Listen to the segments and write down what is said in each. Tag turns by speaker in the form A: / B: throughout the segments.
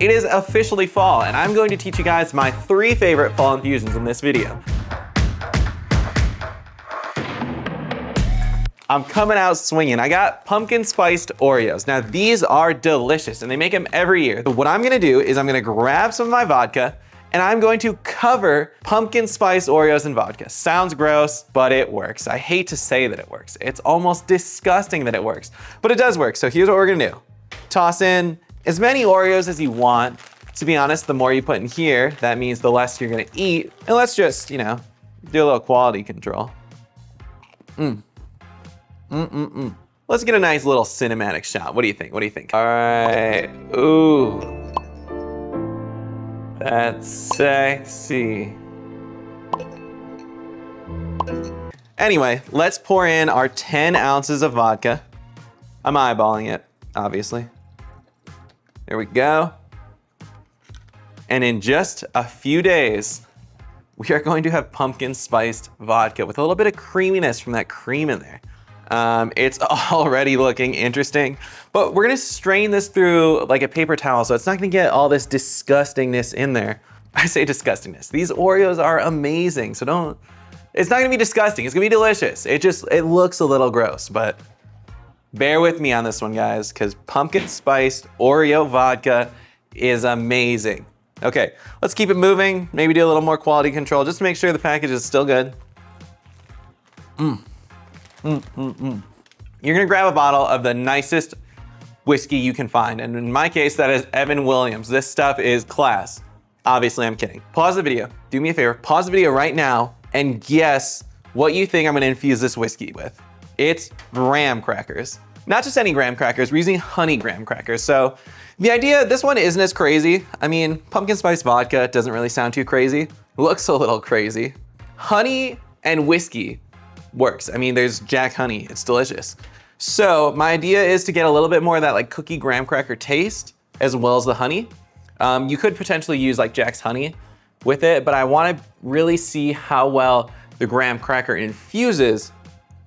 A: It is officially fall, and I'm going to teach you guys my 3 favorite fall infusions in this video. I'm coming out swinging. I got pumpkin spiced Oreos. Now these are delicious and they make them every year. So what I'm gonna do is I'm gonna grab some of my vodka and I'm going to cover pumpkin spiced Oreos in vodka. Sounds gross, but it works. I hate to say that it works. It's almost disgusting that it works, but it does work. So here's what we're gonna do. Toss in as many Oreos as you want. To be honest, the more you put in here, that means the less you're gonna eat. And let's just, do a little quality control. Let's get a nice little cinematic shot. What do you think? What do you think? All right. Ooh. That's sexy. Anyway, let's pour in our 10 ounces of vodka. I'm eyeballing it, obviously. There we go. And in just a few days, we are going to have pumpkin spiced vodka with a little bit of creaminess from that cream in there. It's already looking interesting, but we're gonna strain this through like a paper towel, so it's not gonna get all this disgustingness in there. I say disgustingness. These Oreos are amazing, so it's not gonna be disgusting, it's gonna be delicious. It looks a little gross, but bear with me on this one, guys, because pumpkin spiced Oreo vodka is amazing. Okay, let's keep it moving, maybe do a little more quality control, just to make sure the package is still good. You're gonna grab a bottle of the nicest whiskey you can find. And in my case, that is Evan Williams. This stuff is class. Obviously, I'm kidding. Pause the video, do me a favor, pause the video right now and guess what you think I'm gonna infuse this whiskey with. It's graham crackers. Not just any graham crackers, we're using honey graham crackers. So the idea, this one isn't as crazy. I mean, pumpkin spice vodka doesn't really sound too crazy. Looks a little crazy. Honey and whiskey works. I mean, there's Jack honey, it's delicious. So my idea is to get a little bit more of that like cookie graham cracker taste as well as the honey. You could potentially use like Jack's honey with it, but I wanna really see how well the graham cracker infuses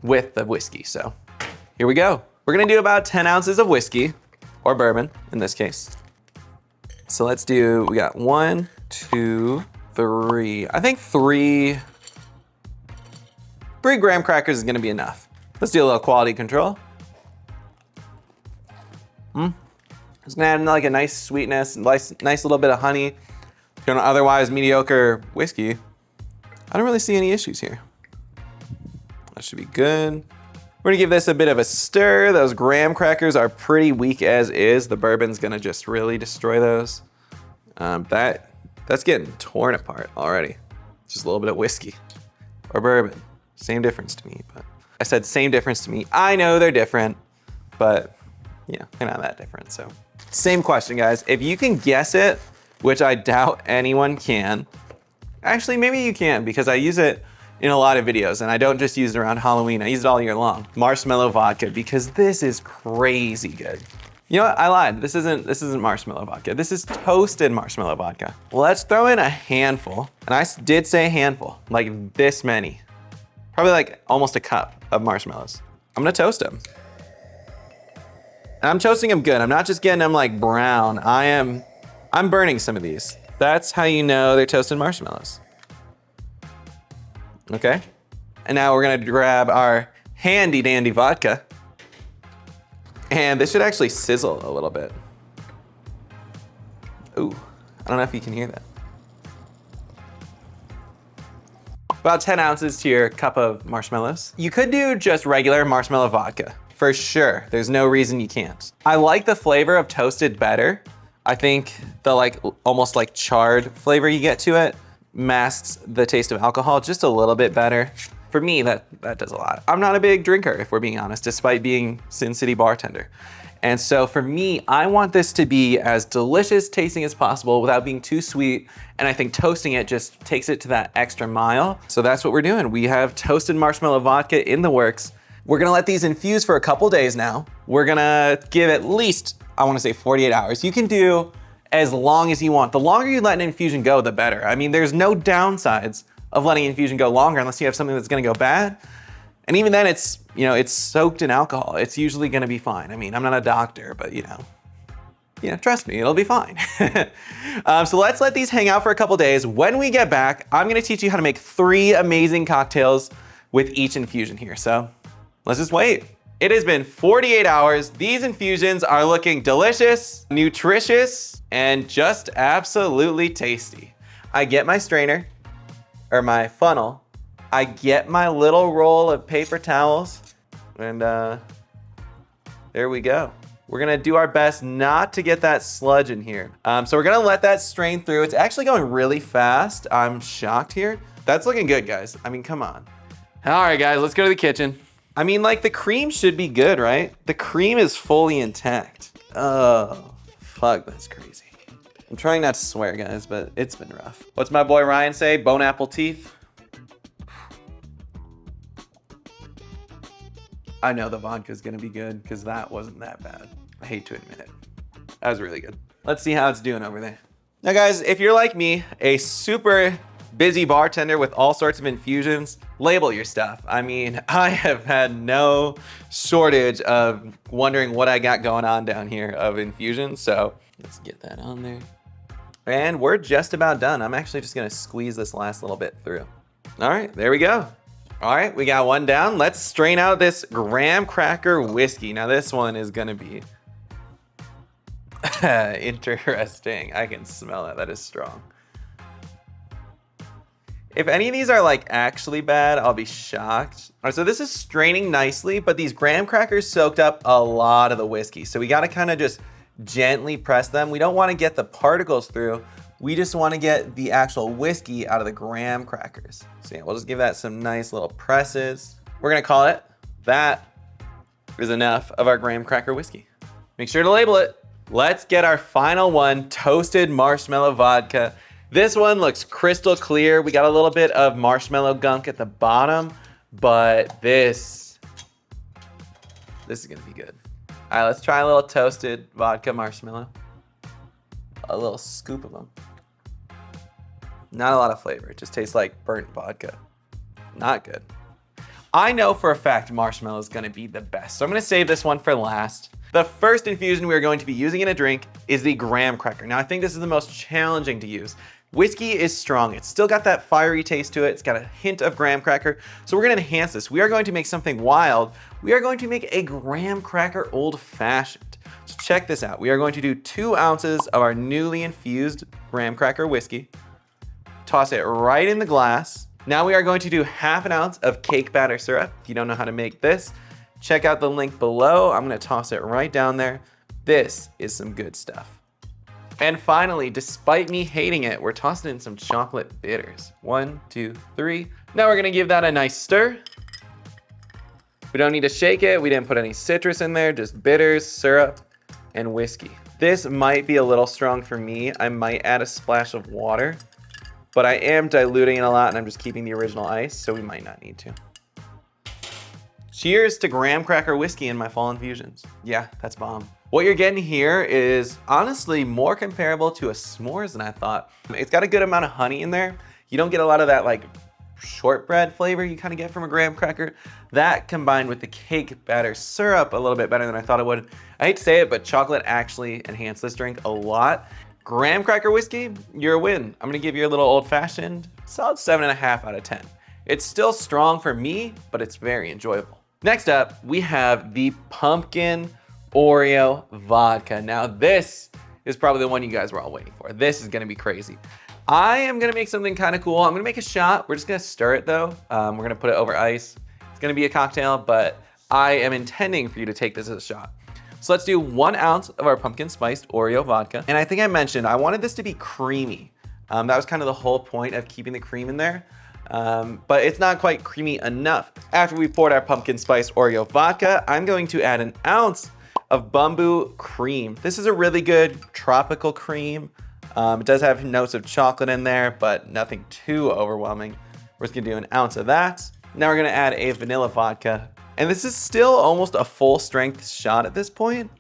A: with the whiskey. So here we go. We're gonna do about 10 ounces of whiskey, or bourbon in this case. So let's do, we got 1, 2, 3, I think 3 graham crackers is gonna be enough. Let's do a little quality control. Just gonna add in like a nice sweetness, nice little bit of honey. To an otherwise mediocre whiskey, I don't really see any issues here. That should be good. We're gonna give this a bit of a stir. Those graham crackers are pretty weak as is. The bourbon's gonna just really destroy those. That's getting torn apart already. Just a little bit of whiskey or bourbon. Same difference to me, but I said same difference to me. I know they're different, but yeah, they're not that different. So same question, guys. If you can guess it, which I doubt anyone can, actually maybe you can because I use it in a lot of videos and I don't just use it around Halloween, I use it all year long. Marshmallow vodka, because this is crazy good. You know what, I lied, this isn't marshmallow vodka. This is toasted marshmallow vodka. Let's throw in a handful, and I did say a handful, like this many. Probably like almost a cup of marshmallows. I'm gonna toast them. And I'm toasting them good. I'm not just getting them like brown. I'm burning some of these. That's how you know they're toasted marshmallows. Okay. And now we're gonna grab our handy dandy vodka. And this should actually sizzle a little bit. Ooh, I don't know if you can hear that. About 10 ounces to your cup of marshmallows. You could do just regular marshmallow vodka, for sure. There's no reason you can't. I like the flavor of toasted better. I think the like almost like charred flavor you get to it masks the taste of alcohol just a little bit better. For me, that does a lot. I'm not a big drinker, if we're being honest, despite being Sin City bartender. And so for me, I want this to be as delicious tasting as possible without being too sweet. And I think toasting it just takes it to that extra mile. So that's what we're doing. We have toasted marshmallow vodka in the works. We're gonna let these infuse for a couple days now. We're gonna give at least, I wanna say 48 hours. You can do as long as you want. The longer you let an infusion go, the better. I mean, there's no downsides of letting infusion go longer unless you have something that's gonna go bad. And even then it's, it's soaked in alcohol. It's usually gonna be fine. I mean, I'm not a doctor, but trust me, it'll be fine. So let's let these hang out for a couple days. When we get back, I'm gonna teach you how to make 3 amazing cocktails with each infusion here. So let's just wait. It has been 48 hours. These infusions are looking delicious, nutritious, and just absolutely tasty. I get my strainer, or my funnel. I get my little roll of paper towels, and there we go. We're gonna do our best not to get that sludge in here. So we're gonna let that strain through. It's actually going really fast. I'm shocked here. That's looking good, guys. I mean, come on. All right, guys, let's go to the kitchen. I mean, like, the cream should be good, right? The cream is fully intact. Oh, fuck, that's crazy. I'm trying not to swear, guys, but it's been rough. What's my boy Ryan say? Bone apple teeth? I know the vodka's gonna be good because that wasn't that bad. I hate to admit it. That was really good. Let's see how it's doing over there. Now, guys, if you're like me, a super busy bartender with all sorts of infusions, label your stuff. I mean, I have had no shortage of wondering what I got going on down here of infusions. So let's get that on there. And we're just about done. I'm actually just gonna squeeze this last little bit through. All right, there we go. All right, we got one down. Let's strain out this graham cracker whiskey. Now this one is gonna be interesting. I can smell it, that is strong. If any of these are like actually bad, I'll be shocked. All right, so this is straining nicely, but these graham crackers soaked up a lot of the whiskey. So we gotta kind of just gently press them. We don't wanna get the particles through. We just wanna get the actual whiskey out of the graham crackers. So yeah, we'll just give that some nice little presses. We're gonna call it, that is enough of our graham cracker whiskey. Make sure to label it. Let's get our final one, toasted marshmallow vodka. This one looks crystal clear. We got a little bit of marshmallow gunk at the bottom, but this is gonna be good. All right, let's try a little toasted vodka marshmallow. A little scoop of them. Not a lot of flavor. It just tastes like burnt vodka. Not good. I know for a fact marshmallow is gonna be the best, so I'm gonna save this one for last. The first infusion we are going to be using in a drink is the graham cracker. Now, I think this is the most challenging to use. Whiskey is strong. It's still got that fiery taste to it. It's got a hint of graham cracker. So we're gonna enhance this. We are going to make something wild. We are going to make a graham cracker old fashioned. So check this out. We are going to do 2 ounces of our newly infused graham cracker whiskey. Toss it right in the glass. Now we are going to do 1/2 ounce of cake batter syrup. If you don't know how to make this, check out the link below. I'm gonna toss it right down there. This is some good stuff. And finally, despite me hating it, we're tossing in some chocolate bitters. 1, 2, 3. Now we're gonna give that a nice stir. We don't need to shake it. We didn't put any citrus in there, just bitters, syrup, and whiskey. This might be a little strong for me. I might add a splash of water, but I am diluting it a lot and I'm just keeping the original ice, so we might not need to. Cheers to graham cracker whiskey in my fall infusions. Yeah, that's bomb. What you're getting here is honestly more comparable to a s'mores than I thought. It's got a good amount of honey in there. You don't get a lot of that like shortbread flavor you kind of get from a graham cracker. That combined with the cake batter syrup a little bit better than I thought it would. I hate to say it, but chocolate actually enhanced this drink a lot. Graham cracker whiskey, you're a win. I'm gonna give you a little old fashioned, solid 7.5 out of 10. It's still strong for me, but it's very enjoyable. Next up, we have the pumpkin Oreo vodka. Now this is probably the one you guys were all waiting for. This is gonna be crazy. I am gonna make something kind of cool. I'm gonna make a shot. We're just gonna stir it though. We're gonna put it over ice. It's gonna be a cocktail, but I am intending for you to take this as a shot. So let's do 1 ounce of our pumpkin spiced Oreo vodka. And I think I mentioned, I wanted this to be creamy. That was kind of the whole point of keeping the cream in there. But it's not quite creamy enough. After we poured our pumpkin spiced Oreo vodka, I'm going to add 1 ounce of bamboo cream. This is a really good tropical cream. It does have notes of chocolate in there, but nothing too overwhelming. We're just gonna do 1 ounce of that. Now we're gonna add a vanilla vodka. And this is still almost a full strength shot at this point,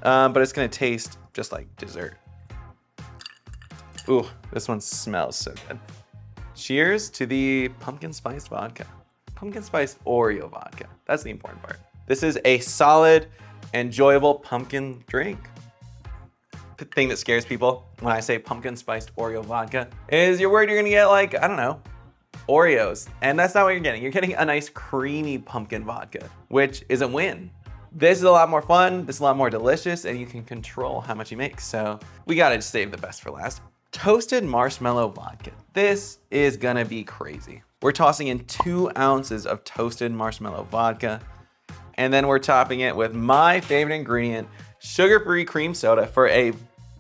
A: but it's gonna taste just like dessert. Ooh, this one smells so good. Cheers to the pumpkin spiced vodka. Pumpkin spiced Oreo vodka. That's the important part. This is a solid, enjoyable pumpkin drink. thing that scares people when I say pumpkin spiced Oreo vodka is you're worried you're gonna get like, I don't know, Oreos. And that's not what you're getting. You're getting a nice creamy pumpkin vodka, which is a win. This is a lot more fun, this is a lot more delicious, and you can control how much you make. So we gotta just save the best for last. Toasted marshmallow vodka. This is gonna be crazy. We're tossing in 2 ounces of toasted marshmallow vodka, and then we're topping it with my favorite ingredient, sugar-free cream soda, for a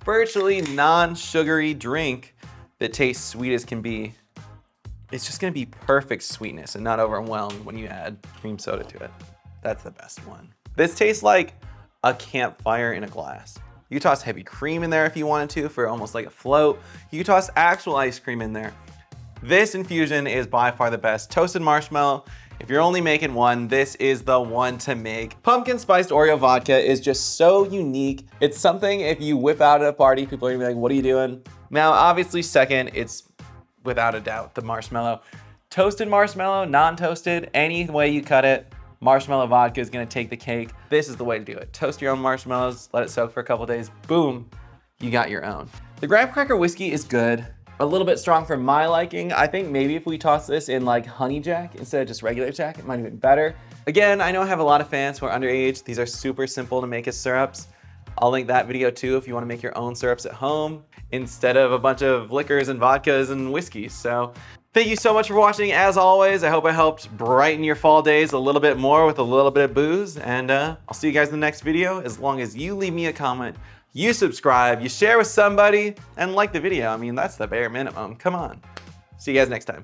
A: virtually non-sugary drink that tastes sweet as can be. It's just gonna be perfect sweetness and not overwhelmed when you add cream soda to it. That's the best one. This tastes like a campfire in a glass. You could toss heavy cream in there if you wanted to for almost like a float. You could toss actual ice cream in there. This infusion is by far the best. Toasted marshmallow. If you're only making one, this is the one to make. Pumpkin spiced Oreo vodka is just so unique. It's something if you whip out at a party, people are gonna be like, what are you doing? Now, obviously second, it's without a doubt the marshmallow. Toasted marshmallow, non-toasted, any way you cut it, marshmallow vodka is gonna take the cake. This is the way to do it. Toast your own marshmallows, let it soak for a couple days, boom, you got your own. The graham cracker whiskey is good. A little bit strong for my liking. I think maybe if we toss this in like honey jack instead of just regular jack, it might have been better. Again, I know I have a lot of fans who are underage. These are super simple to make as syrups. I'll link that video too if you wanna make your own syrups at home instead of a bunch of liquors and vodkas and whiskeys. So thank you so much for watching. As always, I hope I helped brighten your fall days a little bit more with a little bit of booze. And I'll see you guys in the next video. As long as you leave me a comment, you subscribe, you share with somebody, and like the video. I mean, that's the bare minimum. Come on. See you guys next time.